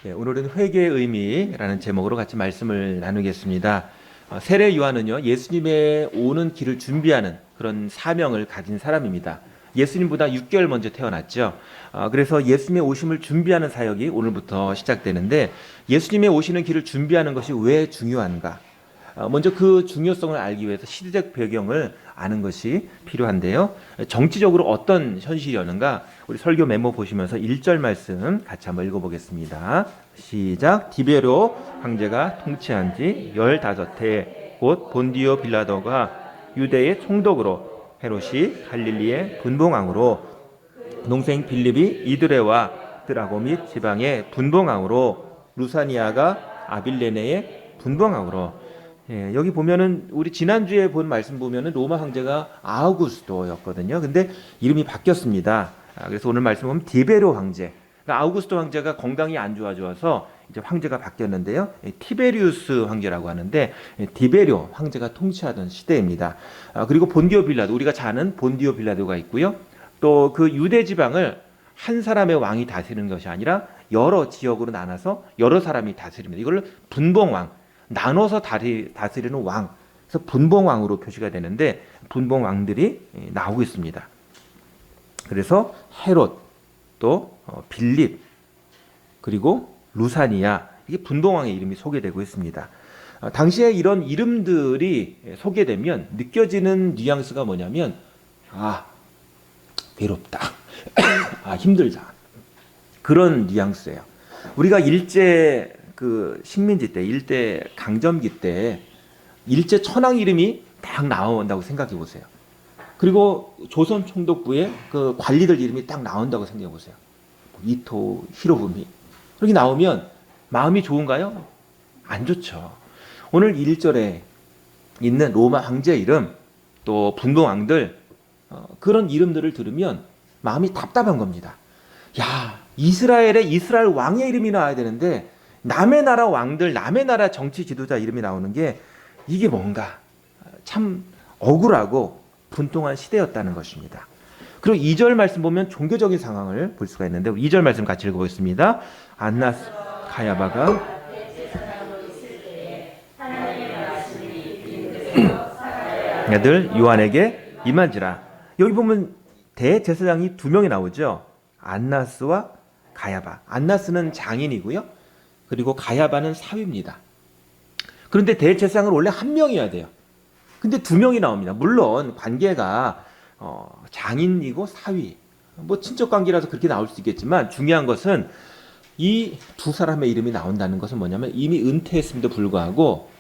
오늘은 회개의 의미라는 제목으로 같이 말씀을 나누겠습니다. 세례 요한은요, 예수님의 오는 길을 준비하는 그런 사명을 가진 사람입니다. 예수님보다 6개월 먼저 태어났죠. 그래서 예수님의 오심을 준비하는 사역이 오늘부터 시작되는데, 예수님의 오시는 길을 준비하는 것이 왜 중요한가? 먼저 그 중요성을 알기 위해서 시대적 배경을 아는 것이 필요한데요. 정치적으로 어떤 현실이었는가? 우리 설교 메모 보시면서 1절 말씀 같이 한번 읽어보겠습니다. 시작. 디베로 황제가 통치한 지 15해 곧 본디오 빌라도가 유대의 총독으로, 헤롯이 갈릴리의 분봉왕으로, 동생 빌립이 이드레와 드라고 및 지방의 분봉왕으로, 루사니아가 아빌레네의 분봉왕으로. 여기 보면은 우리 지난주에 본 말씀 보면은 로마 황제가 아우구스토였거든요. 근데 이름이 바뀌었습니다. 그래서 오늘 말씀 보면 디베로 황제. 그러니까 아우구스토 황제가 건강이 안 좋아져서 이제 황제가 바뀌었는데요. 티베리우스 황제라고 하는데 디베료 황제가 통치하던 시대입니다. 그리고 본디오 빌라도, 우리가 잘 아는 본디오 빌라도가 있고요. 또 그 유대 지방을 한 사람의 왕이 다스리는 것이 아니라 여러 지역으로 나눠서 여러 사람이 다스립니다. 이걸 분봉왕, 나눠서 다스리는 왕, 그래서 분봉왕으로 표시가 되는데 분봉왕들이 나오고 있습니다. 그래서 헤롯, 또 빌립, 그리고 루사니아, 이게 분봉왕의 이름이 소개되고 있습니다. 당시에 이런 이름들이 소개되면 느껴지는 뉘앙스가 뭐냐면, 외롭다, 힘들다, 그런 뉘앙스예요. 우리가 일제 그 식민지 때, 일제 강점기 때 일제 천황 이름이 딱 나온다고 생각해 보세요. 그리고 조선 총독부의 그 관리들 이름이 딱 나온다고 생각해 보세요. 이토, 히로부미. 그렇게 나오면 마음이 좋은가요? 안 좋죠. 오늘 1절에 있는 로마 황제 이름, 또 분봉왕들, 그런 이름들을 들으면 마음이 답답한 겁니다. 야, 이스라엘 왕의 이름이 나와야 되는데 남의 나라 왕들, 남의 나라 정치 지도자 이름이 나오는 게 이게 뭔가 참 억울하고 분통한 시대였다는 것입니다. 그리고 2절 말씀 보면 종교적인 상황을 볼 수가 있는데 2절 말씀 같이 읽어보겠습니다. 안나스 가야바가 아들 요한에게 임한지라. 여기 보면 대제사장이 2명이 나오죠. 안나스와 가야바. 안나스는 장인이고요. 그리고 가야바는 사위입니다. 그런데 대제사장은 원래 1명이어야 돼요. 근데 2명이 나옵니다. 물론 관계가 장인이고 사위, 뭐 친척 관계라서 그렇게 나올 수 있겠지만, 중요한 것은 이 두 사람의 이름이 나온다는 것은 뭐냐면 이미 은퇴했음에도 불구하고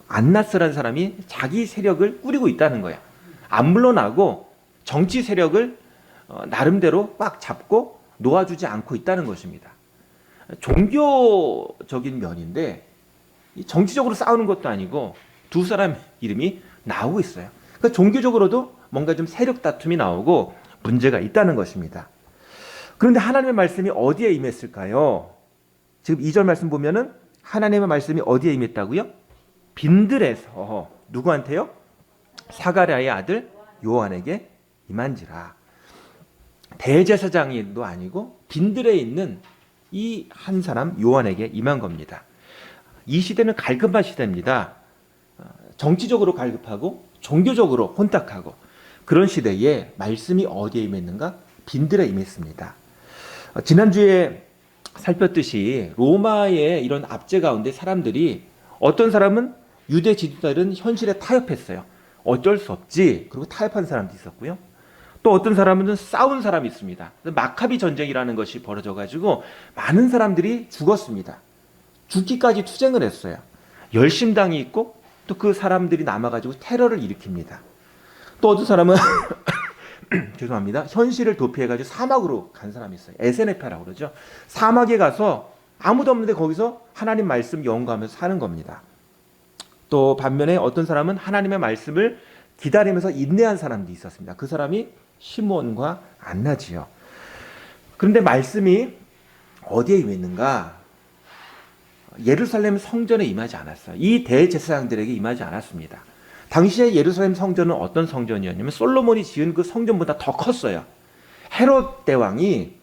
안나스라는 사람이 자기 세력을 꾸리고 있다는 거야. 안 물러나고 정치 세력을 나름대로 꽉 잡고 놓아주지 않고 있다는 것입니다. 종교적인 면인데 정치적으로 싸우는 것도 아니고 두 사람 이름이 나오고 있어요. 그러니까 종교적으로도 뭔가 좀 세력 다툼이 나오고 문제가 있다는 것입니다. 그런데 하나님의 말씀이 어디에 임했을까요? 지금 2절 말씀 보면은 하나님의 말씀이 어디에 임했다고요? 빈들에서. 누구한테요? 사가랴의 아들 요한에게 임한지라. 대제사장도 아니고 빈들에 있는 이 한 사람 요한에게 임한 겁니다. 이 시대는 갈급한 시대입니다. 정치적으로 갈급하고 종교적으로 혼탁하고, 그런 시대에 말씀이 어디에 임했는가? 빈들에 임했습니다. 지난주에 살폈듯이 로마의 이런 압제 가운데 사람들이, 어떤 사람은 유대 지도자들은 현실에 타협했어요. 어쩔 수 없지. 그리고 타협한 사람도 있었고요. 또 어떤 사람은 싸운 사람이 있습니다. 마카비 전쟁이라는 것이 벌어져가지고 많은 사람들이 죽었습니다. 죽기까지 투쟁을 했어요. 열심당이 있고 또 그 사람들이 남아가지고 테러를 일으킵니다. 또 어떤 사람은 죄송합니다. 현실을 도피해가지고 사막으로 간 사람이 있어요. 에세네파라고 그러죠. 사막에 가서 아무도 없는데 거기서 하나님 말씀 연구하면서 사는 겁니다. 또 반면에 어떤 사람은 하나님의 말씀을 기다리면서 인내한 사람도 있었습니다. 그 사람이 시므온과 안나지요. 그런데 말씀이 어디에 임했는가? 예루살렘 성전에 임하지 않았어요. 이 대제사장들에게 임하지 않았습니다. 당시에 예루살렘 성전은 어떤 성전이었냐면 솔로몬이 지은 그 성전보다 더 컸어요. 헤롯 대왕이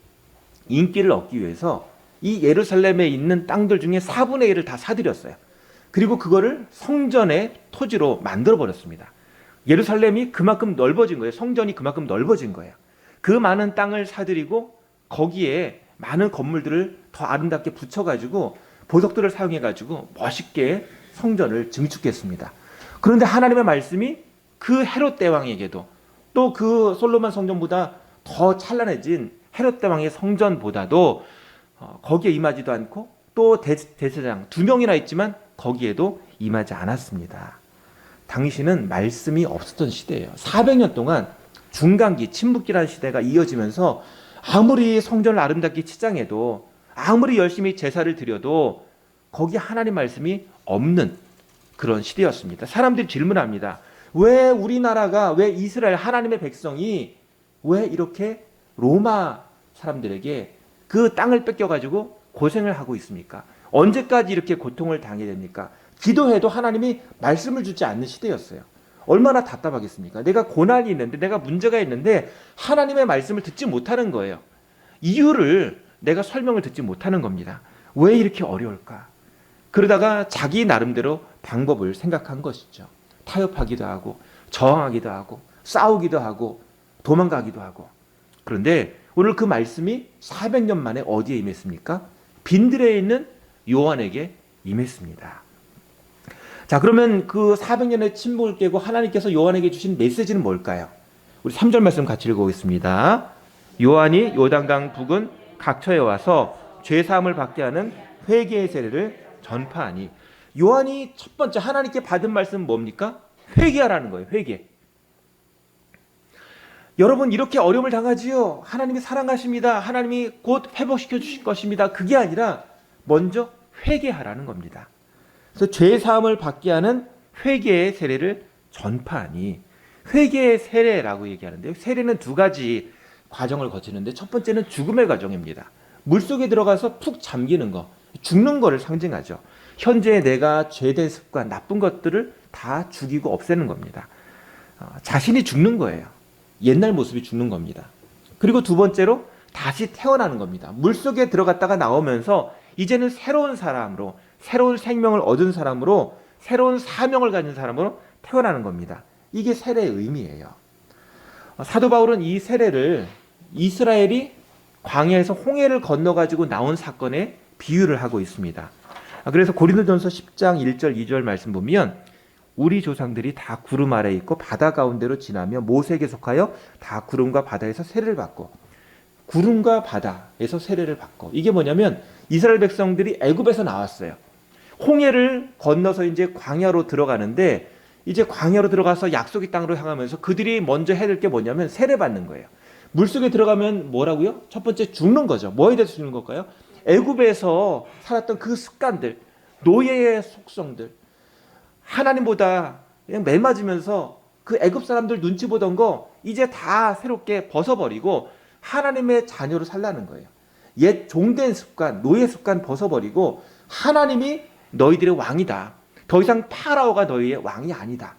인기를 얻기 위해서 이 예루살렘에 있는 땅들 중에 4분의 1을 다 사들였어요. 그리고 그거를 성전의 토지로 만들어 버렸습니다. 예루살렘이 그만큼 넓어진 거예요. 성전이 그만큼 넓어진 거예요. 그 많은 땅을 사들이고 거기에 많은 건물들을 더 아름답게 붙여가지고 보석들을 사용해가지고 멋있게 성전을 증축했습니다. 그런데 하나님의 말씀이 그 헤롯 대왕에게도 또 그 솔로몬 성전보다 더 찬란해진 헤롯 대왕의 성전보다도 거기에 임하지도 않고 또 대제사장 2명이나 있지만 거기에도 임하지 않았습니다. 당시는 말씀이 없었던 시대예요. 400년 동안 중간기, 침묵기라는 시대가 이어지면서 아무리 성전을 아름답게 치장해도 아무리 열심히 제사를 드려도 거기 하나님 말씀이 없는 그런 시대였습니다. 사람들이 질문합니다. 왜 우리나라가, 왜 이스라엘 하나님의 백성이 왜 이렇게 로마 사람들에게 그 땅을 뺏겨가지고 고생을 하고 있습니까? 언제까지 이렇게 고통을 당해야 됩니까? 기도해도 하나님이 말씀을 주지 않는 시대였어요. 얼마나 답답하겠습니까? 내가 고난이 있는데, 내가 문제가 있는데 하나님의 말씀을 듣지 못하는 거예요. 이유를 내가 설명을 듣지 못하는 겁니다. 왜 이렇게 어려울까? 그러다가 자기 나름대로 방법을 생각한 것이죠. 타협하기도 하고 저항하기도 하고 싸우기도 하고 도망가기도 하고. 그런데 오늘 그 말씀이 400년 만에 어디에 임했습니까? 빈들에 있는 요한에게 임했습니다. 자, 그러면 그 400년의 침묵을 깨고 하나님께서 요한에게 주신 메시지는 뭘까요? 우리 3절 말씀 같이 읽어보겠습니다. 요한이 요단강 부근 각처에 와서 죄사함을 받게 하는 회개의 세례를 전파하니. 요한이 첫 번째 하나님께 받은 말씀은 뭡니까? 회개하라는 거예요. 회개. 여러분, 이렇게 어려움을 당하지요. 하나님이 사랑하십니다. 하나님이 곧 회복시켜 주실 것입니다. 그게 아니라 먼저 회개하라는 겁니다. 그래서 죄사함을 받게 하는 회개의 세례를 전파하니. 회개의 세례라고 얘기하는데요. 세례는 2가지 과정을 거치는데 첫 번째는 죽음의 과정입니다. 물속에 들어가서 푹 잠기는 거, 죽는 거를 상징하죠. 현재 내가 죄된 습관, 나쁜 것들을 다 죽이고 없애는 겁니다. 자신이 죽는 거예요. 옛날 모습이 죽는 겁니다. 그리고 2번째로 다시 태어나는 겁니다. 물속에 들어갔다가 나오면서 이제는 새로운 사람으로, 새로운 생명을 얻은 사람으로, 새로운 사명을 가진 사람으로 태어나는 겁니다. 이게 세례의 의미예요. 사도 바울은 이 세례를 이스라엘이 광야에서 홍해를 건너가지고 나온 사건에 비유를 하고 있습니다. 그래서 고린도전서 10장 1절 2절 말씀 보면 우리 조상들이 다 구름 아래에 있고 바다 가운데로 지나며 모세에게 속하여 다 구름과 바다에서 세례를 받고, 구름과 바다에서 세례를 받고, 이게 뭐냐면 이스라엘 백성들이 애굽에서 나왔어요. 홍해를 건너서 이제 광야로 들어가는데, 이제 광야로 들어가서 약속의 땅으로 향하면서 그들이 먼저 해야 될 게 뭐냐면 세례 받는 거예요. 물속에 들어가면 뭐라고요? 첫 번째 죽는 거죠. 뭐에 대해서 죽는 걸까요? 애굽에서 살았던 그 습관들, 노예의 속성들, 하나님보다 그냥 매맞으면서 그 애굽 사람들 눈치 보던 거 이제 다 새롭게 벗어버리고 하나님의 자녀로 살라는 거예요. 옛 종된 습관, 노예 습관 벗어버리고 하나님이 너희들의 왕이다. 더 이상 파라오가 너희의 왕이 아니다.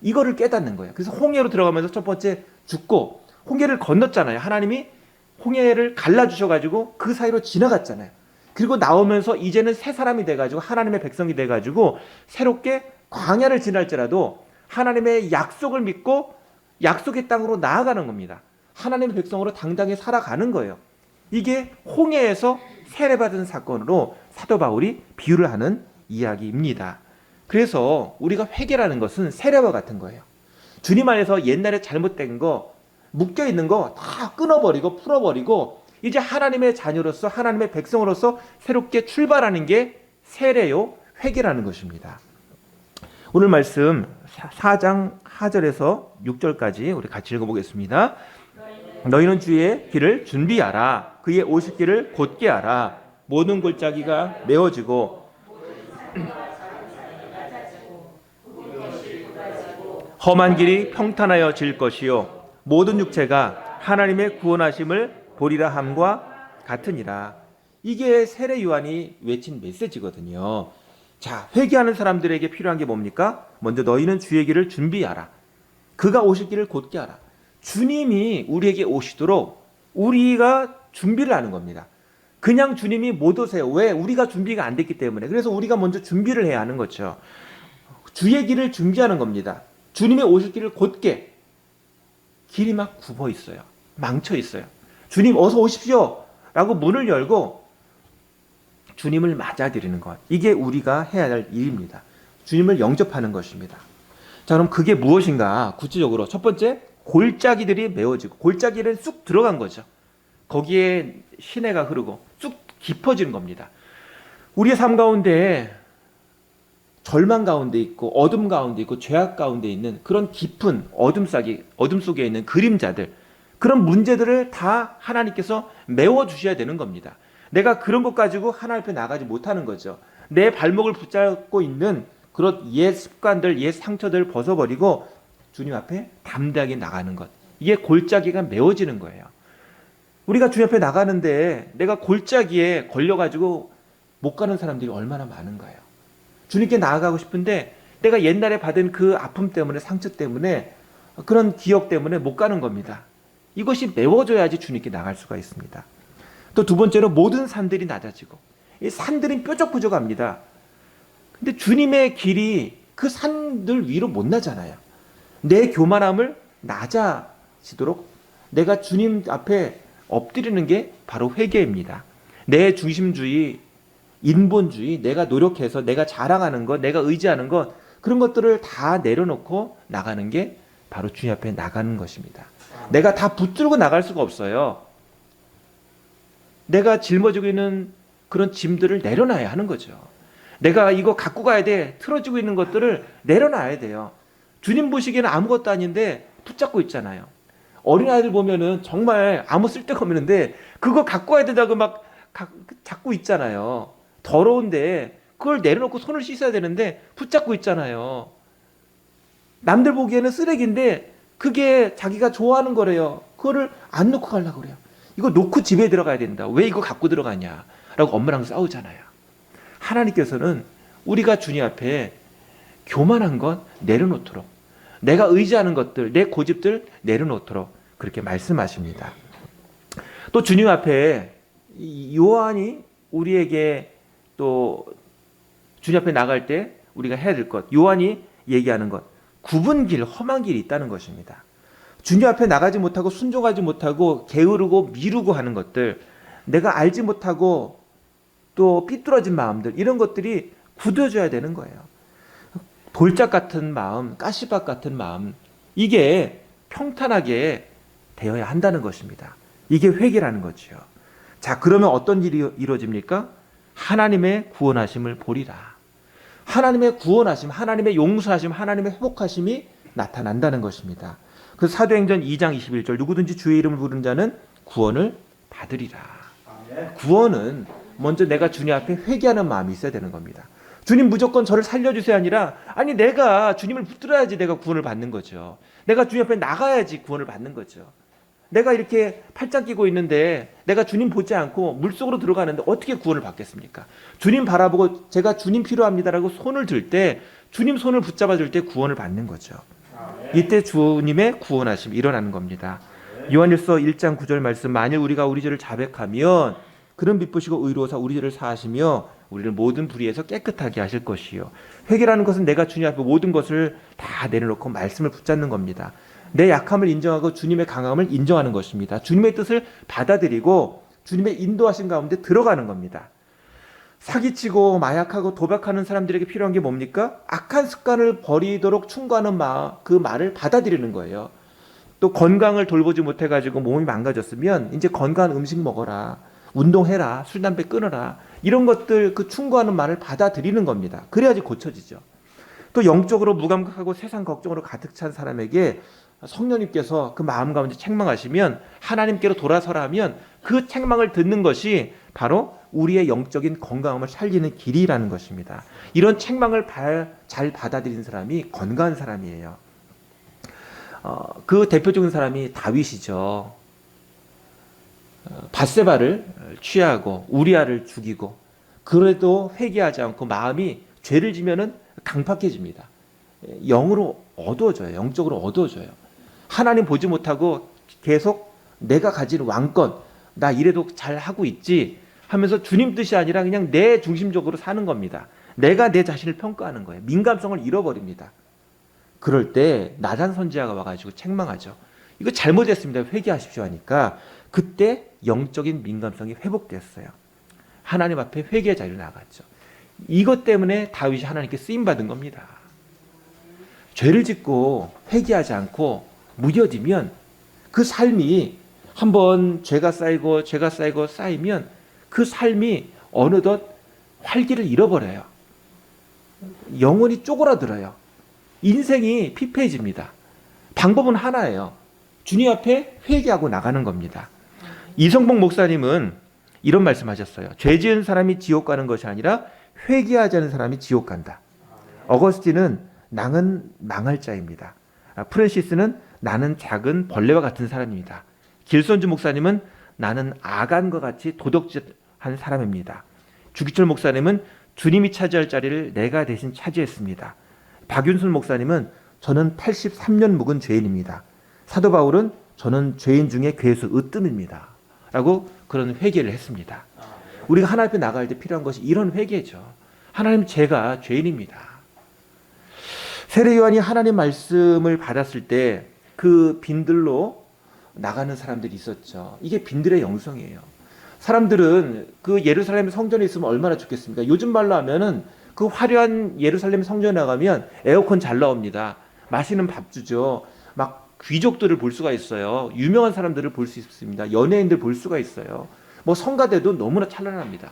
이거를 깨닫는 거예요. 그래서 홍해로 들어가면서 첫 번째 죽고, 홍해를 건넜잖아요. 하나님이 홍해를 갈라주셔가지고 그 사이로 지나갔잖아요. 그리고 나오면서 이제는 새 사람이 돼가지고 하나님의 백성이 돼가지고 새롭게 광야를 지날지라도 하나님의 약속을 믿고 약속의 땅으로 나아가는 겁니다. 하나님의 백성으로 당당히 살아가는 거예요. 이게 홍해에서 세례받은 사건으로 사도 바울이 비유를 하는 이야기입니다. 그래서 우리가 회개라는 것은 세례와 같은 거예요. 주님 안에서 옛날에 잘못된 거, 묶여있는 거 다 끊어버리고 풀어버리고 이제 하나님의 자녀로서, 하나님의 백성으로서 새롭게 출발하는 게 세례요, 회개라는 것입니다. 오늘 말씀 4장 4절에서 6절까지 우리 같이 읽어보겠습니다. 너희는 주의 길을 준비하라. 그의 오실 길을 곧게 하라. 모든 골짜기가 메워지고 험한 길이 평탄하여질 것이요 모든 육체가 하나님의 구원하심을 보리라 함과 같으니라. 이게 세례 요한이 외친 메시지거든요. 자, 회개하는 사람들에게 필요한 게 뭡니까? 먼저 너희는 주의 길을 준비하라. 그가 오실 길을 곧게 하라. 주님이 우리에게 오시도록 우리가 준비를 하는 겁니다. 그냥 주님이 못 오세요. 왜? 우리가 준비가 안 됐기 때문에. 그래서 우리가 먼저 준비를 해야 하는 거죠. 주의 길을 준비하는 겁니다. 주님의 오실 길을 곧게. 길이 막 굽어 있어요. 망쳐 있어요. 주님 어서 오십시오 라고 문을 열고 주님을 맞아들이는 것. 이게 우리가 해야 할 일입니다. 주님을 영접하는 것입니다. 자, 그럼 그게 무엇인가? 구체적으로 첫 번째, 골짜기들이 메워지고, 골짜기는 쑥 들어간 거죠. 거기에 시내가 흐르고 쑥 깊어지는 겁니다. 우리의 삶 가운데 절망 가운데 있고 어둠 가운데 있고 죄악 가운데 있는 그런 깊은 어둠 속에 있는 그림자들, 그런 문제들을 다 하나님께서 메워주셔야 되는 겁니다. 내가 그런 것 가지고 하나님 앞에 나가지 못하는 거죠. 내 발목을 붙잡고 있는 그런 옛 습관들, 옛 상처들을 벗어버리고 주님 앞에 담대하게 나가는 것. 이게 골짜기가 메워지는 거예요. 우리가 주님 앞에 나가는데 내가 골짜기에 걸려가지고 못 가는 사람들이 얼마나 많은가요? 주님께 나아가고 싶은데 내가 옛날에 받은 그 아픔 때문에, 상처 때문에, 그런 기억 때문에 못 가는 겁니다. 이것이 메워져야지 주님께 나갈 수가 있습니다. 또 두 번째로 모든 산들이 낮아지고, 이 산들은 뾰족뾰족합니다. 근데 주님의 길이 그 산들 위로 못 나잖아요. 내 교만함을 낮아지도록 내가 주님 앞에 엎드리는 게 바로 회개입니다. 내 중심주의, 인본주의, 내가 노력해서 내가 자랑하는 것, 내가 의지하는 것, 그런 것들을 다 내려놓고 나가는 게 바로 주님 앞에 나가는 것입니다. 내가 다 붙들고 나갈 수가 없어요. 내가 짊어지고 있는 그런 짐들을 내려놔야 하는 거죠. 내가 이거 갖고 가야 돼, 틀어지고 있는 것들을 내려놔야 돼요. 주님 보시기에는 아무것도 아닌데 붙잡고 있잖아요. 어린아이들 보면은 정말 아무 쓸데가 없는데 그거 갖고 와야 된다고 막 잡고 있잖아요. 더러운데 그걸 내려놓고 손을 씻어야 되는데 붙잡고 있잖아요. 남들 보기에는 쓰레기인데 그게 자기가 좋아하는 거래요. 그거를 안 놓고 가려고 그래요. 이거 놓고 집에 들어가야 된다. 왜 이거 갖고 들어가냐? 라고 엄마랑 싸우잖아요. 하나님께서는 우리가 주님 앞에 교만한 것 내려놓도록, 내가 의지하는 것들, 내 고집들 내려놓도록 그렇게 말씀하십니다. 또 주님 앞에 요한이 우리에게 또 주님 앞에 나갈 때 우리가 해야 될 것, 요한이 얘기하는 것, 굽은 길, 험한 길이 있다는 것입니다. 주님 앞에 나가지 못하고 순종하지 못하고 게으르고 미루고 하는 것들, 내가 알지 못하고 또 삐뚤어진 마음들, 이런 것들이 굳어져야 되는 거예요. 돌짝 같은 마음, 가시밭 같은 마음, 이게 평탄하게 되어야 한다는 것입니다. 이게 회개라는 거죠. 자, 그러면 어떤 일이 이루어집니까? 하나님의 구원하심을 보리라. 하나님의 구원하심, 하나님의 용서하심, 하나님의 회복하심이 나타난다는 것입니다. 그 사도행전 2장 21절, 누구든지 주의 이름을 부르는 자는 구원을 받으리라. 구원은 먼저 내가 주님 앞에 회개하는 마음이 있어야 되는 겁니다. 주님 무조건 저를 살려주세요 아니라, 아니 내가 주님을 붙들어야지 내가 구원을 받는 거죠. 내가 주님 앞에 나가야지 구원을 받는 거죠. 내가 이렇게 팔짱 끼고 있는데 내가 주님 보지 않고 물속으로 들어가는데 어떻게 구원을 받겠습니까? 주님 바라보고 제가 주님 필요합니다라고 손을 들 때, 주님 손을 붙잡아 줄 때 구원을 받는 거죠. 이때 주님의 구원하심이 일어나는 겁니다. 요한일서 1장 9절 말씀, 만일 우리가 우리 죄를 자백하면 그는 미쁘시고 의로우사 우리 죄를 사하시며 우리를 모든 불의에서 깨끗하게 하실 것이요. 회개라는 것은 내가 주님 앞에 모든 것을 다 내려놓고 말씀을 붙잡는 겁니다. 내 약함을 인정하고 주님의 강함을 인정하는 것입니다. 주님의 뜻을 받아들이고 주님의 인도하신 가운데 들어가는 겁니다. 사기치고 마약하고 도박하는 사람들에게 필요한 게 뭡니까? 악한 습관을 버리도록 충고하는 그 말을 받아들이는 거예요. 또 건강을 돌보지 못해가지고 몸이 망가졌으면 이제 건강한 음식 먹어라, 운동해라, 술 담배 끊어라, 이런 것들, 그 충고하는 말을 받아들이는 겁니다. 그래야지 고쳐지죠. 또 영적으로 무감각하고 세상 걱정으로 가득 찬 사람에게 성령님께서 그 마음 가운데 책망하시면, 하나님께로 돌아서라 하면 그 책망을 듣는 것이 바로 우리의 영적인 건강함을 살리는 길이라는 것입니다. 이런 책망을 잘 받아들인 사람이 건강한 사람이에요. 그 대표적인 사람이 다윗이죠. 밧세바를 취하고 우리아를 죽이고, 그래도 회개하지 않고 마음이 죄를 지면은 강팍해집니다. 영으로 어두워져요. 영적으로 어두워져요. 하나님 보지 못하고 계속 내가 가진 왕권, 나 이래도 잘 하고 있지, 하면서 주님 뜻이 아니라 그냥 내 중심적으로 사는 겁니다. 내가 내 자신을 평가하는 거예요. 민감성을 잃어버립니다. 그럴 때 나단 선지자가 와가지고 책망하죠. 이거 잘못했습니다. 회개하십시오 하니까 그때 영적인 민감성이 회복됐어요. 하나님 앞에 회개의 자리로 나갔죠. 이것 때문에 다윗이 하나님께 쓰임받은 겁니다. 죄를 짓고 회개하지 않고 무뎌지면 그 삶이 한번 죄가 쌓이고 쌓이면 그 삶이 어느덧 활기를 잃어버려요. 영혼이 쪼그라들어요. 인생이 피폐해집니다. 방법은 하나예요. 주님 앞에 회개하고 나가는 겁니다. 이성복 목사님은 이런 말씀하셨어요. 죄 지은 사람이 지옥 가는 것이 아니라 회개하지 않은 사람이 지옥 간다. 어거스틴은 나는 망할 자입니다. 프랜시스는 나는 작은 벌레와 같은 사람입니다. 길손주 목사님은 나는 아간과 같이 도덕질한 사람입니다. 주기철 목사님은 주님이 차지할 자리를 내가 대신 차지했습니다. 박윤순 목사님은 저는 83년 묵은 죄인입니다. 사도 바울은 저는 죄인 중에 괴수 으뜸입니다. 라고 그런 회개를 했습니다. 우리가 하나님 앞에 나갈 때 필요한 것이 이런 회개죠. 하나님, 제가 죄인입니다. 세례 요한이 하나님 말씀을 받았을 때 그 빈들로 나가는 사람들이 있었죠. 이게 빈들의 영성이에요. 사람들은 그 예루살렘 성전에 있으면 얼마나 좋겠습니까? 요즘 말로 하면은 그 화려한 예루살렘 성전에 나가면 에어컨 잘 나옵니다. 맛있는 밥 주죠. 막 귀족들을 볼 수가 있어요. 유명한 사람들을 볼 수 있습니다. 연예인들 볼 수가 있어요. 뭐 성가대도 너무나 찬란합니다.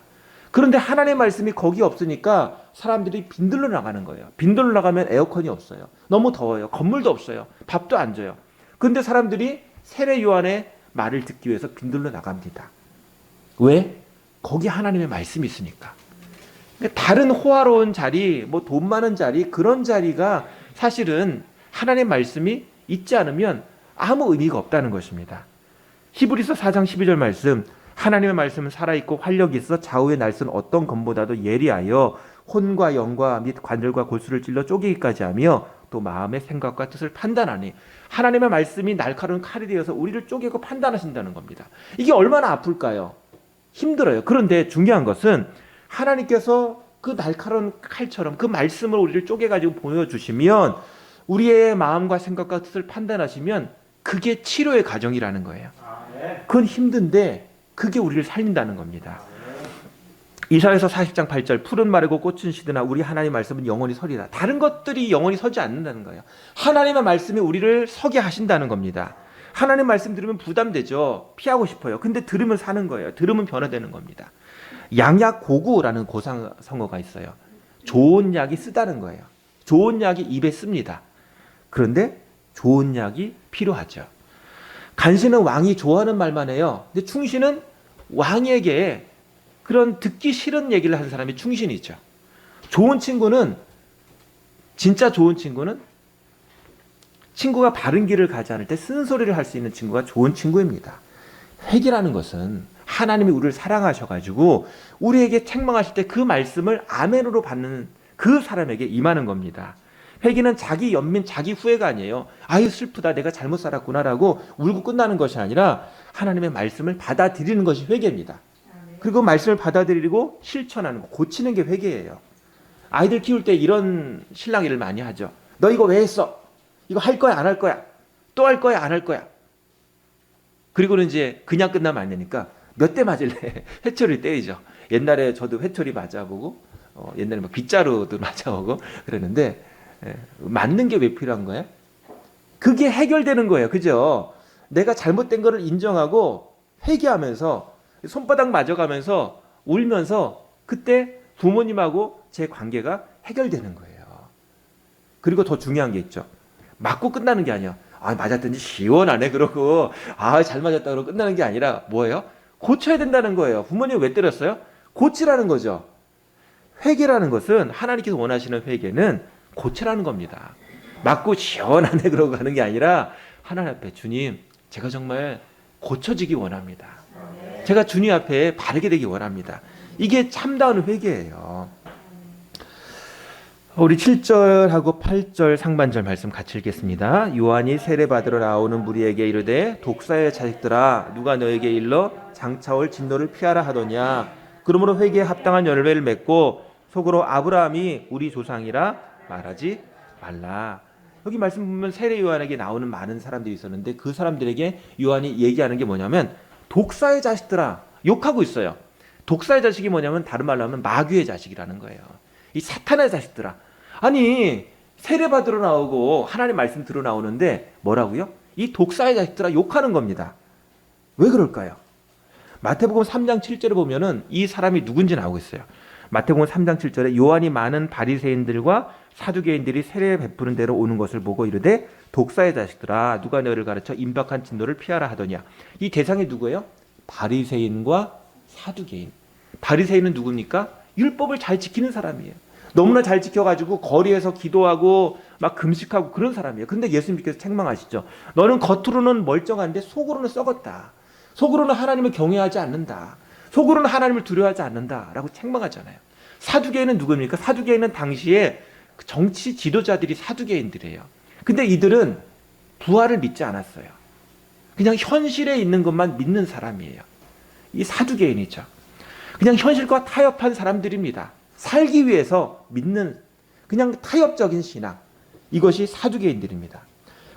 그런데 하나님의 말씀이 거기 없으니까 사람들이 빈들로 나가는 거예요. 빈들로 나가면 에어컨이 없어요. 너무 더워요. 건물도 없어요. 밥도 안 줘요. 그런데 사람들이 세례 요한의 말을 듣기 위해서 빈들로 나갑니다. 왜? 거기 하나님의 말씀이 있으니까. 그러니까 다른 호화로운 자리, 뭐 돈 많은 자리, 그런 자리가 사실은 하나님의 말씀이 있지 않으면 아무 의미가 없다는 것입니다. 히브리서 4장 12절 말씀, 하나님의 말씀은 살아있고 활력이 있어 좌우의 날선 어떤 검보다도 예리하여 혼과 영과 및 관절과 골수를 찔러 쪼개기까지 하며 또 마음의 생각과 뜻을 판단하니, 하나님의 말씀이 날카로운 칼이 되어서 우리를 쪼개고 판단하신다는 겁니다. 이게 얼마나 아플까요? 힘들어요. 그런데 중요한 것은 하나님께서 그 날카로운 칼처럼 그 말씀을 우리를 쪼개가지고 보여주시면, 우리의 마음과 생각과 뜻을 판단하시면 그게 치료의 과정이라는 거예요. 그건 힘든데 그게 우리를 살린다는 겁니다. 이사야서 40장 8절, 푸른 마르고 꽃은 시드나 우리 하나님의 말씀은 영원히 서리라. 다른 것들이 영원히 서지 않는다는 거예요. 하나님의 말씀이 우리를 서게 하신다는 겁니다. 하나님 말씀 들으면 부담되죠. 피하고 싶어요. 근데 들으면 사는 거예요. 들으면 변화되는 겁니다. 양약고구라는 고상성어가 있어요. 좋은 약이 쓰다는 거예요. 좋은 약이 입에 씁니다. 그런데 좋은 약이 필요하죠. 간신은 왕이 좋아하는 말만 해요. 근데 충신은 왕에게 그런 듣기 싫은 얘기를 하는 사람이 충신이죠. 좋은 친구는, 진짜 좋은 친구는 친구가 바른 길을 가지 않을 때 쓴소리를 할 수 있는 친구가 좋은 친구입니다. 회개라는 것은 하나님이 우리를 사랑하셔가지고 우리에게 책망하실 때 그 말씀을 아멘으로 받는 그 사람에게 임하는 겁니다. 회개는 자기 연민, 자기 후회가 아니에요. 아유 슬프다, 내가 잘못 살았구나라고 울고 끝나는 것이 아니라 하나님의 말씀을 받아들이는 것이 회개입니다. 그리고 말씀을 받아들이고 실천하는 거, 고치는 게 회개예요. 아이들 키울 때 이런 실랑이를 많이 하죠. 너 이거 왜 했어? 이거 할 거야 안 할 거야? 또 할 거야 안 할 거야? 그리고는 이제 그냥 끝나면 안 되니까 몇 대 맞을래? 회초리를 때리죠. 옛날에 저도 회초리 맞아보고 옛날에 막 빗자루도 맞아보고 그랬는데, 맞는 게 왜 필요한 거예요? 그게 해결되는 거예요. 그죠? 내가 잘못된 거를 인정하고 회개하면서 손바닥 맞아가면서 울면서 그때 부모님하고 제 관계가 해결되는 거예요. 그리고 더 중요한 게 있죠. 맞고 끝나는 게 아니야. 아, 맞았더니 시원하네 그러고 잘 맞았다 그러고 끝나는 게 아니라 뭐예요? 고쳐야 된다는 거예요. 부모님 왜 때렸어요? 고치라는 거죠. 회개라는 것은, 하나님께서 원하시는 회개는 고치라는 겁니다. 맞고 시원하네 그러고 가는 게 아니라 하나님 앞에, 주님 제가 정말 고쳐지기 원합니다. 제가 주님 앞에 바르게 되기 원합니다. 이게 참다운 회개예요. 우리 7절하고 8절 상반절 말씀 같이 읽겠습니다. 요한이 세례받으러 나오는 무리에게 이르되 독사의 자식들아 누가 너에게 일러 장차올 진노를 피하라 하더냐. 그러므로 회개에 합당한 열매를 맺고 속으로 아브라함이 우리 조상이라 말하지 말라. 여기 말씀 보면 세례 요한에게 나오는 많은 사람들이 있었는데 그 사람들에게 요한이 얘기하는 게 뭐냐면 독사의 자식들아, 욕하고 있어요. 독사의 자식이 뭐냐면 다른 말로 하면 마귀의 자식이라는 거예요. 이 사탄의 자식들아. 아니 세례 받으러 나오고 하나님 말씀 들어 나오는데 뭐라고요? 이 독사의 자식들아 욕하는 겁니다. 왜 그럴까요? 마태복음 3장 7절에 보면은 이 사람이 누군지 나오고 있어요. 마태복음 3장 7절에 요한이 많은 바리새인들과 사두개인들이 세례 베푸는 데로 오는 것을 보고 이르되 독사의 자식들아 누가 너를 가르쳐 임박한 진노를 피하라 하더냐. 이 대상이 누구예요? 바리새인과 사두개인. 바리새인은 누굽니까? 율법을 잘 지키는 사람이에요. 너무나 잘 지켜가지고 거리에서 기도하고 막 금식하고 그런 사람이에요. 근데 예수님께서 책망하시죠. 너는 겉으로는 멀쩡한데 속으로는 썩었다. 속으로는 하나님을 경외하지 않는다. 속으로는 하나님을 두려워하지 않는다 라고 책망하잖아요. 사두개인은 누굽니까? 사두개인은 당시에 정치 지도자들이 사두개인들이에요. 근데 이들은 부활을 믿지 않았어요. 그냥 현실에 있는 것만 믿는 사람이에요. 이 사두개인이죠. 그냥 현실과 타협한 사람들입니다. 살기 위해서 믿는 그냥 타협적인 신앙. 이것이 사두개인들입니다.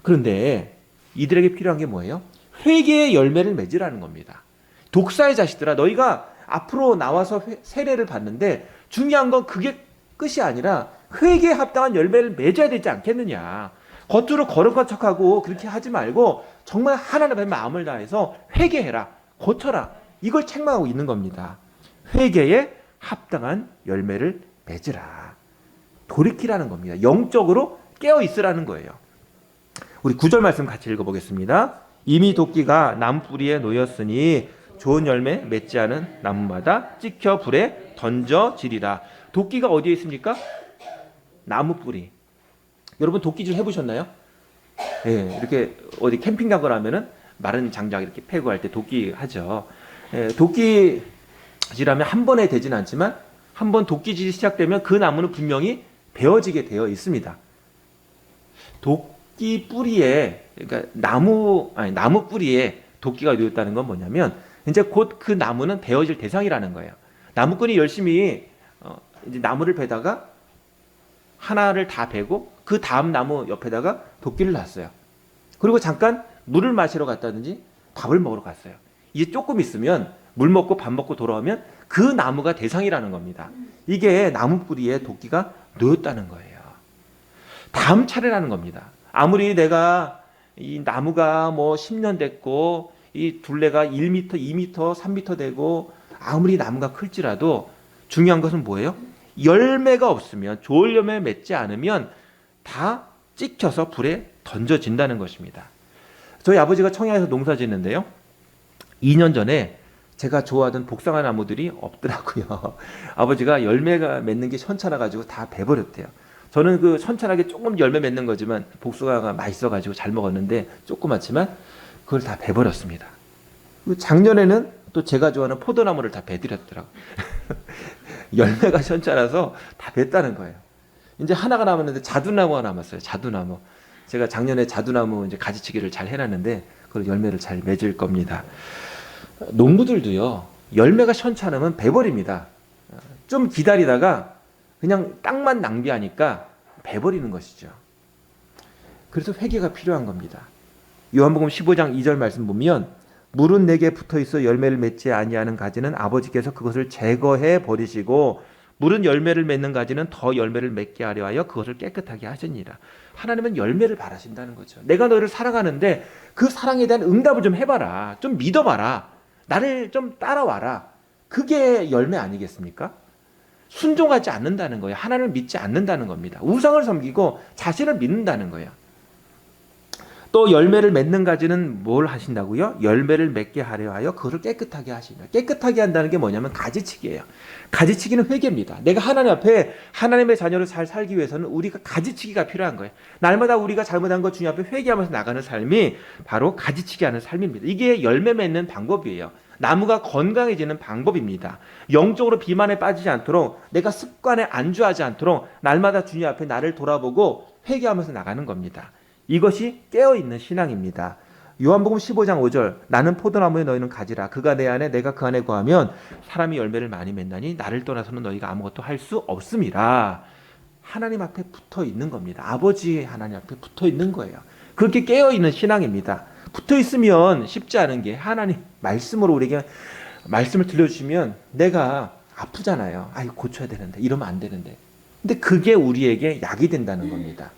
그런데 이들에게 필요한 게 뭐예요? 회개의 열매를 맺으라는 겁니다. 독사의 자식들아 너희가 앞으로 나와서 세례를 받는데 중요한 건 그게 끝이 아니라 회개에 합당한 열매를 맺어야 되지 않겠느냐. 겉으로 거룩한 척하고 그렇게 하지 말고 정말 하나님 앞에 마음을 다해서 회개해라. 고쳐라. 이걸 책망하고 있는 겁니다. 회개에 합당한 열매를 맺으라. 돌이키라는 겁니다. 영적으로 깨어있으라는 거예요. 우리 9절 말씀 같이 읽어보겠습니다. 이미 도끼가 나무 뿌리에 놓였으니 좋은 열매 맺지 않은 나무마다 찍혀 불에 던져지리라. 도끼가 어디에 있습니까? 나무 뿌리. 여러분 도끼질 해보셨나요? 예, 이렇게 어디 캠핑 가거나 하면은 마른 장작 이렇게 패고 할 때 도끼 하죠. 예, 도끼질하면 한 번에 되진 않지만 한 번 도끼질이 시작되면 그 나무는 분명히 베어지게 되어 있습니다. 도끼 뿌리에 그러니까 나무 뿌리에 도끼가 놓였다는 건 뭐냐면 이제 곧 그 나무는 베어질 대상이라는 거예요. 나무꾼이 열심히 이제 나무를 베다가 하나를 다 베고 그 다음 나무 옆에다가 도끼를 놨어요. 그리고 잠깐 물을 마시러 갔다든지 밥을 먹으러 갔어요. 이제 조금 있으면 물 먹고 밥 먹고 돌아오면 그 나무가 대상이라는 겁니다. 이게 나무 뿌리에 도끼가 놓였다는 거예요. 다음 차례라는 겁니다. 아무리 내가 이 나무가 뭐 10년 됐고 이 둘레가 1m, 2m, 3m 되고 아무리 나무가 클지라도 중요한 것은 뭐예요? 열매가 없으면 좋은 열매 맺지 않으면 다 찍혀서 불에 던져진다는 것입니다. 저희 아버지가 청양에서 농사 짓는데요. 2년 전에 제가 좋아하던 복숭아 나무들이 없더라고요. 아버지가 열매가 맺는 게 현찮아가지고 다 베버렸대요. 저는 그 현찮하게 조금 열매 맺는 거지만 복숭아가 맛있어가지고 잘 먹었는데 조그맣지만 그걸 다 베버렸습니다. 작년에는 또 제가 좋아하는 포도나무를 다 베드렸더라고요. 열매가 현찮아서 다 뱄다는 거예요. 이제 하나가 남았는데 자두나무가 남았어요. 자두나무. 제가 작년에 자두나무 이제 가지치기를 잘 해놨는데 그걸 열매를 잘 맺을 겁니다. 농부들도요. 열매가 현찮으면 베버립니다. 좀 기다리다가 그냥 땅만 낭비하니까 베버리는 것이죠. 그래서 회개가 필요한 겁니다. 요한복음 15장 2절 말씀 보면 물은 내게 붙어있어 열매를 맺지 아니하는 가지는 아버지께서 그것을 제거해 버리시고 물은 열매를 맺는 가지는 더 열매를 맺게 하려 하여 그것을 깨끗하게 하시니라. 하나님은 열매를 바라신다는 거죠. 내가 너를 사랑하는데 그 사랑에 대한 응답을 좀 해봐라. 좀 믿어봐라. 나를 좀 따라와라. 그게 열매 아니겠습니까? 순종하지 않는다는 거예요. 하나님을 믿지 않는다는 겁니다. 우상을 섬기고 자신을 믿는다는 거예요. 또 열매를 맺는 가지는 뭘 하신다고요? 열매를 맺게 하려 하여 그것을 깨끗하게 하시냐. 깨끗하게 한다는 게 뭐냐면 가지치기예요. 가지치기는 회개입니다. 내가 하나님 앞에 하나님의 자녀를 잘 살기 위해서는 우리가 가지치기가 필요한 거예요. 날마다 우리가 잘못한 것 주님 앞에 회개하면서 나가는 삶이 바로 가지치기 하는 삶입니다. 이게 열매 맺는 방법이에요. 나무가 건강해지는 방법입니다. 영적으로 비만에 빠지지 않도록 내가 습관에 안주하지 않도록 날마다 주님 앞에 나를 돌아보고 회개하면서 나가는 겁니다. 이것이 깨어있는 신앙입니다. 요한복음 15장 5절 나는 포도나무에 너희는 가지라 그가 내 안에 내가 그 안에 거하면 사람이 열매를 많이 맺나니 나를 떠나서는 너희가 아무것도 할 수 없음이라. 하나님 앞에 붙어 있는 겁니다. 아버지 하나님 앞에 붙어 있는 거예요. 그렇게 깨어 있는 신앙입니다. 붙어 있으면 쉽지 않은 게 하나님 말씀으로 우리에게 말씀을 들려주시면 내가 아프잖아요. 이거 고쳐야 되는데 이러면 안 되는데. 근데 그게 우리에게 약이 된다는 겁니다.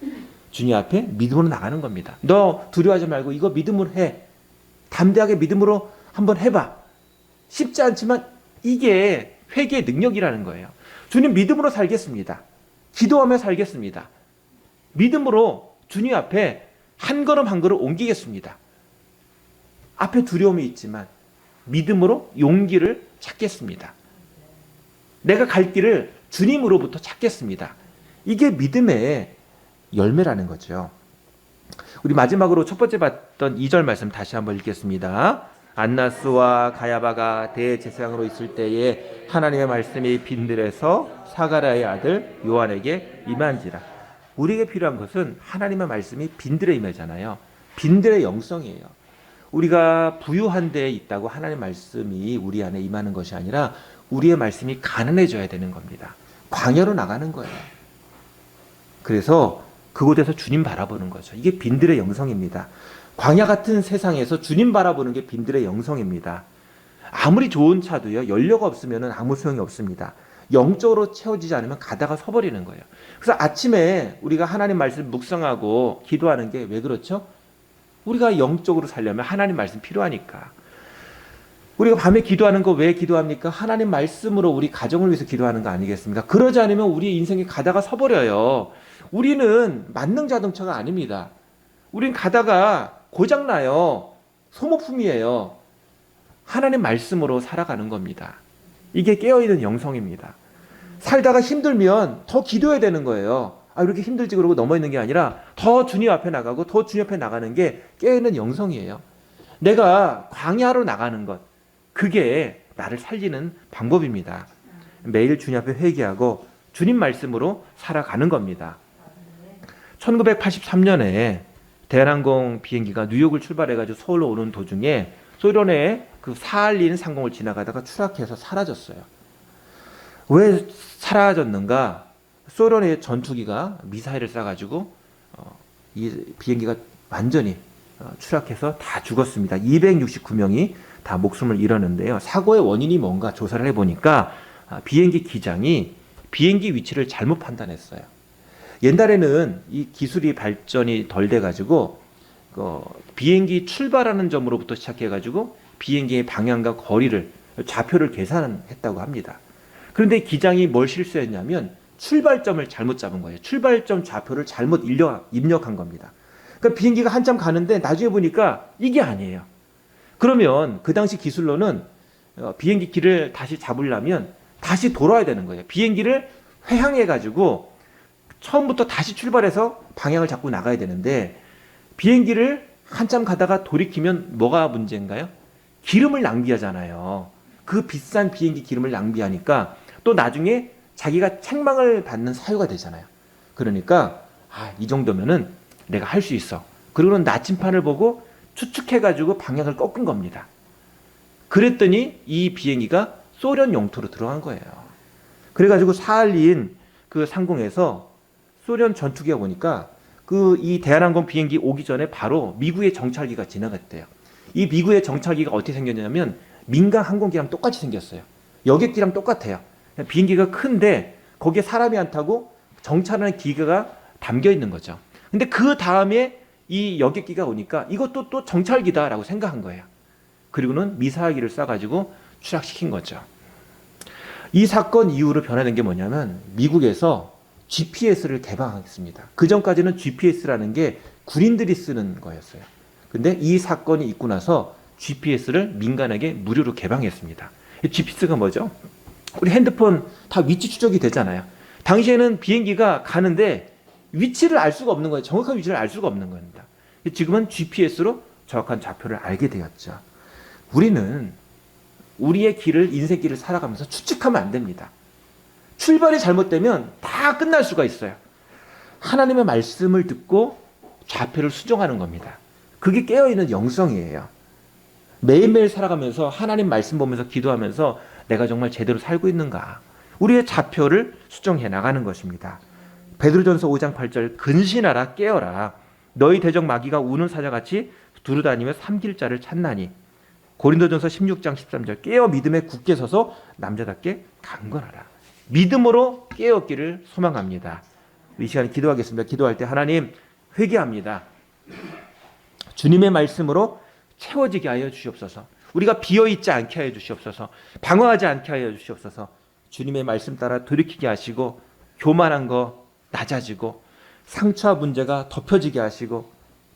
주님 앞에 믿음으로 나가는 겁니다. 너 두려워하지 말고 이거 믿음으로 해. 담대하게 믿음으로 한번 해봐. 쉽지 않지만 이게 회개의 능력이라는 거예요. 주님 믿음으로 살겠습니다. 기도하며 살겠습니다. 믿음으로 주님 앞에 한 걸음 한 걸음 옮기겠습니다. 앞에 두려움이 있지만 믿음으로 용기를 찾겠습니다. 내가 갈 길을 주님으로부터 찾겠습니다. 이게 믿음의 열매라는 거죠. 우리 마지막으로 첫 번째 봤던 2절 말씀 다시 한번 읽겠습니다. 안나스와 가야바가 대제사장으로 있을 때에 하나님의 말씀이 빈들에서 사가랴의 아들 요한에게 임한지라. 우리에게 필요한 것은 하나님의 말씀이 빈들에 임하잖아요. 빈들의 영성이에요. 우리가 부유한 데에 있다고 하나님의 말씀이 우리 안에 임하는 것이 아니라 우리의 말씀이 가난해져야 되는 겁니다. 광야로 나가는 거예요. 그래서 그곳에서 주님 바라보는 거죠. 이게 빈들의 영성입니다. 광야 같은 세상에서 주님 바라보는 게 빈들의 영성입니다. 아무리 좋은 차도요, 연료가 없으면 아무 소용이 없습니다. 영적으로 채워지지 않으면 가다가 서버리는 거예요. 그래서 아침에 우리가 하나님 말씀 묵상하고 기도하는 게 왜 그렇죠? 우리가 영적으로 살려면 하나님 말씀 필요하니까. 우리가 밤에 기도하는 거 왜 기도합니까? 하나님 말씀으로 우리 가정을 위해서 기도하는 거 아니겠습니까? 그러지 않으면 우리 인생이 가다가 서버려요. 우리는 만능 자동차가 아닙니다. 우린 가다가 고장나요. 소모품이에요. 하나님 말씀으로 살아가는 겁니다. 이게 깨어있는 영성입니다. 살다가 힘들면 더 기도해야 되는 거예요. 이렇게 힘들지 그러고 넘어있는 게 아니라 더 주님 앞에 나가고 더 주님 앞에 나가는 게 깨어있는 영성이에요. 내가 광야로 나가는 것, 그게 나를 살리는 방법입니다. 매일 주님 앞에 회개하고 주님 말씀으로 살아가는 겁니다. 1983년에 대한항공 비행기가 뉴욕을 출발해가지고 서울로 오는 도중에 소련의 그 사할린 상공을 지나가다가 추락해서 사라졌어요. 왜 사라졌는가? 소련의 전투기가 미사일을 쏴가지고 이 비행기가 완전히 추락해서 다 죽었습니다. 269명이 다 목숨을 잃었는데요. 사고의 원인이 뭔가 조사를 해보니까 비행기 기장이 비행기 위치를 잘못 판단했어요. 옛날에는 이 기술이 발전이 덜 돼가지고 비행기 출발하는 점으로부터 시작해가지고 비행기의 방향과 거리를 좌표를 계산했다고 합니다. 그런데 기장이 뭘 실수했냐면 출발점을 잘못 잡은 거예요. 출발점 좌표를 잘못 입력한 겁니다. 그러니까 비행기가 한참 가는데 나중에 보니까 이게 아니에요. 그러면 그 당시 기술로는 비행기 길을 다시 잡으려면 다시 돌아야 되는 거예요. 비행기를 회항해가지고 처음부터 다시 출발해서 방향을 잡고 나가야 되는데 비행기를 한참 가다가 돌이키면 뭐가 문제인가요? 기름을 낭비하잖아요. 그 비싼 비행기 기름을 낭비하니까 또 나중에 자기가 책망을 받는 사유가 되잖아요. 그러니까 이 정도면은 내가 할 수 있어. 그리고는 나침판을 보고 추측해가지고 방향을 꺾은 겁니다. 그랬더니 이 비행기가 소련 영토로 들어간 거예요. 그래가지고 사할린 그 상공에서 소련 전투기가 오니까 이 대한항공 비행기 오기 전에 바로 미국의 정찰기가 지나갔대요. 이 미국의 정찰기가 어떻게 생겼냐면 민간 항공기랑 똑같이 생겼어요. 여객기랑 똑같아요. 비행기가 큰데 거기에 사람이 안 타고 정찰하는 기계가 담겨 있는 거죠. 근데 그 다음에 이 여객기가 오니까 이것도 또 정찰기다라고 생각한 거예요. 그리고는 미사일기를 쏴가지고 추락시킨 거죠. 이 사건 이후로 변화된 게 뭐냐면 미국에서 GPS를 개방했습니다. 그 전까지는 GPS라는 게 군인들이 쓰는 거였어요. 근데 이 사건이 있고 나서 GPS를 민간에게 무료로 개방했습니다. GPS가 뭐죠? 우리 핸드폰 다 위치 추적이 되잖아요. 당시에는 비행기가 가는데 위치를 알 수가 없는 거예요. 정확한 위치를 알 수가 없는 겁니다. 지금은 GPS로 정확한 좌표를 알게 되었죠. 우리는 우리의 길을, 인생길을 살아가면서 추측하면 안 됩니다. 출발이 잘못되면 다 끝날 수가 있어요. 하나님의 말씀을 듣고 좌표를 수정하는 겁니다. 그게 깨어있는 영성이에요. 매일매일 살아가면서 하나님 말씀 보면서 기도하면서 내가 정말 제대로 살고 있는가, 우리의 좌표를 수정해 나가는 것입니다. 베드로전서 5장 8절 근신하라 깨어라 너희 대적 마귀가 우는 사자같이 두루다니며 삼킬 자를 찾나니. 고린도전서 16장 13절 깨어 믿음에 굳게 서서 남자답게 강건하라. 믿음으로 깨었기를 소망합니다. 이 시간에 기도하겠습니다. 기도할 때 하나님 회개합니다. 주님의 말씀으로 채워지게 하여 주시옵소서. 우리가 비어있지 않게 하여 주시옵소서. 방황하지 않게 하여 주시옵소서. 주님의 말씀 따라 돌이키게 하시고 교만한 거 낮아지고 상처와 문제가 덮여지게 하시고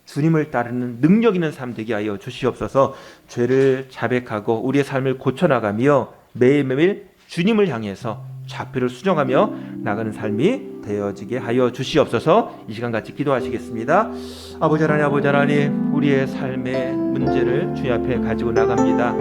주님을 따르는 능력 있는 삶 되게 하여 주시옵소서. 죄를 자백하고 우리의 삶을 고쳐나가며 매일매일 주님을 향해서 좌표를 수정하며 나가는 삶이 되어지게 하여 주시옵소서. 이 시간 같이 기도하시겠습니다. 아버지 하나님, 우리의 삶의 문제를 주님 앞에 가지고 나갑니다.